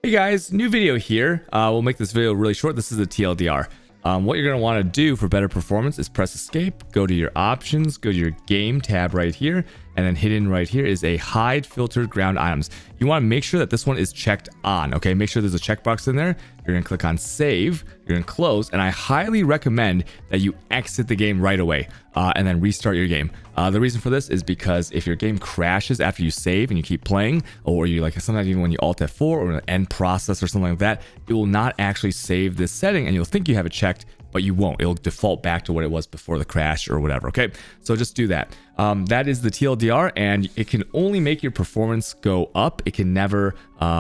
Hey guys, new video here. We'll make this video really short. This is a TLDR. What you're going to want to do for better performance is press escape, go to your options, go to your game tab right here, and then hidden right here is a hide filtered ground items. You want to make sure that this one is checked on, okay? Make sure there's a checkbox in there. You're going to click on save, you're going to close, and I highly recommend that you exit the game right away and then restart your game. The reason for this is because if your game crashes after you save and you keep playing, or you like sometimes even when you Alt F4 or an end process or something like that, it will not actually save this setting and you'll think you have it checked, but you won't. It'll default back to what it was before the crash or whatever, okay? So just do that. That is the TLDR, and it can only make your performance go up. It can never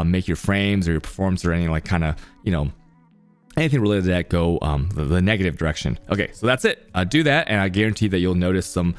make your frames or your performance or any like kind of, you know, anything related to that go the negative direction. Okay, so that's it. Do that, and I guarantee that you'll notice some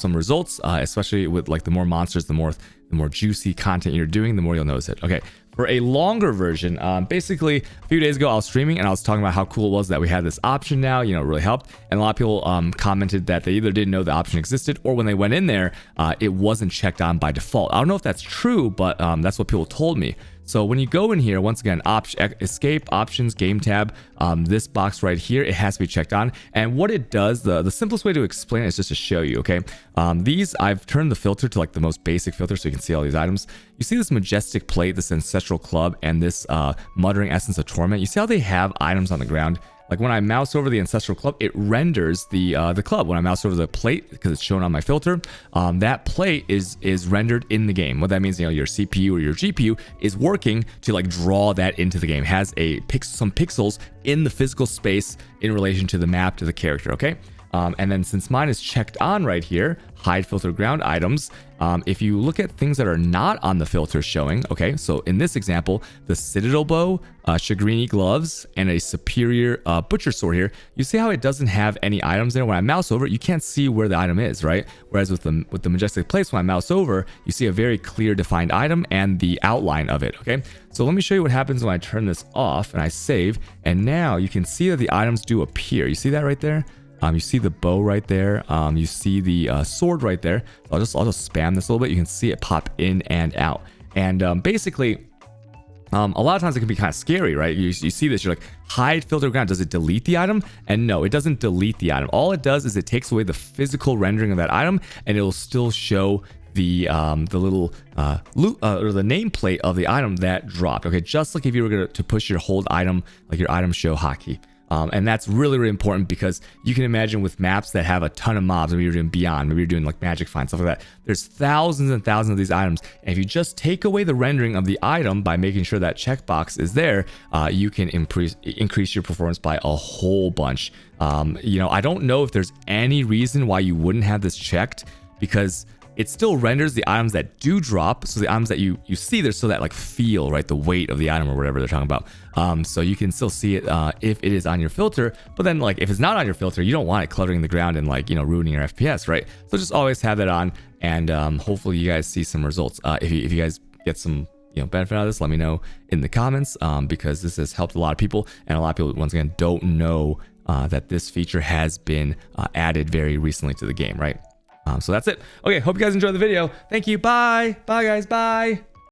results, especially with like the more monsters, the more juicy content you're doing, the more you'll notice it. Okay, for a longer version, basically a few days ago I was streaming and I was talking about how cool it was that we had this option now. You know, it really helped, and a lot of people commented that they either didn't know the option existed, or when they went in there, it wasn't checked on by default. I don't know if that's true, but that's what people told me. So when you go in here, once again, escape, options, game tab, this box right here, it has to be checked on. And what it does, the simplest way to explain it is just to show you, okay? These, I've turned the filter to like the most basic filter so you can see all these items. You see this majestic plate, this ancestral club, and this muttering essence of torment. You see how they have items on the ground? Like when I mouse over the ancestral club, it renders the club. When I mouse over the plate, because it's shown on my filter, that plate is rendered in the game. What that means, you know, your CPU or your GPU is working to like draw that into the game. It has some pixels in the physical space in relation to the map to the character. Okay. And then since mine is checked on right here, hide filter ground items, if you look at things that are not on the filter showing, okay, so in this example, the Citadel bow, Shagrini gloves, and a superior butcher sword here, you see how it doesn't have any items there? When I mouse over it, you can't see where the item is, right? Whereas with the majestic plates, when I mouse over, you see a very clear defined item and the outline of it, okay? So let me show you what happens when I turn this off and I save, and now you can see that the items do appear. You see that right there? You see the bow right there. You see the sword right there. I'll just spam this a little bit. You can see it pop in and out. And basically, a lot of times it can be kind of scary, right? You see this, you're like, hide filter ground. Does it delete the item? And no, it doesn't delete the item. All it does is it takes away the physical rendering of that item, and it will still show the little loot or the nameplate of the item that dropped. Okay, just like if you were to push your hold item, like your item show hotkey. And that's really, really important, because you can imagine with maps that have a ton of mobs, maybe you're doing Beyond, maybe you're doing like Magic Find, stuff like that. There's thousands and thousands of these items. And if you just take away the rendering of the item by making sure that checkbox is there, you can increase your performance by a whole bunch. You know, I don't know if there's any reason why you wouldn't have this checked, because it still renders the items that do drop. So the items that you see, there's still that like feel, right? The weight of the item or whatever they're talking about. So you can still see it if it is on your filter. But then like if it's not on your filter, you don't want it cluttering the ground and like, you know, ruining your FPS, right? So just always have that on, and hopefully you guys see some results. If you guys get some, you know, benefit out of this, let me know in the comments, because this has helped a lot of people, and a lot of people once again don't know that this feature has been added very recently to the game, right? So that's it. Okay, hope you guys enjoyed the video. Thank you. Bye. Bye, guys. Bye.